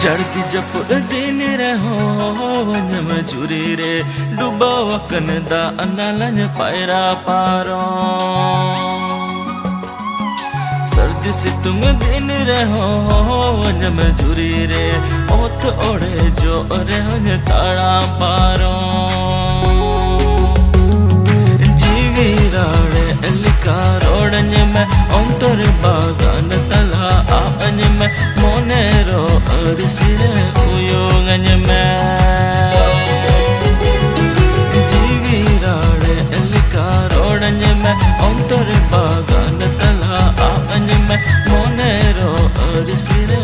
जड़की जप दिन रहो वञम चुरी रे डुबो वकन दा अनालन पायरा पारो सर्दी से तुम दिन रहो वञम चुरी रे ओथ ओढ़े जो रह ताड़ा पारो जीवी राड़े लिका रोड़न में अंतर बागान तला आन में मोनेरो अरसिरे उयोगन में जीवी राड़े लिका रोड़न में अंतर बागान तला आन में मोनेरो अरसिरे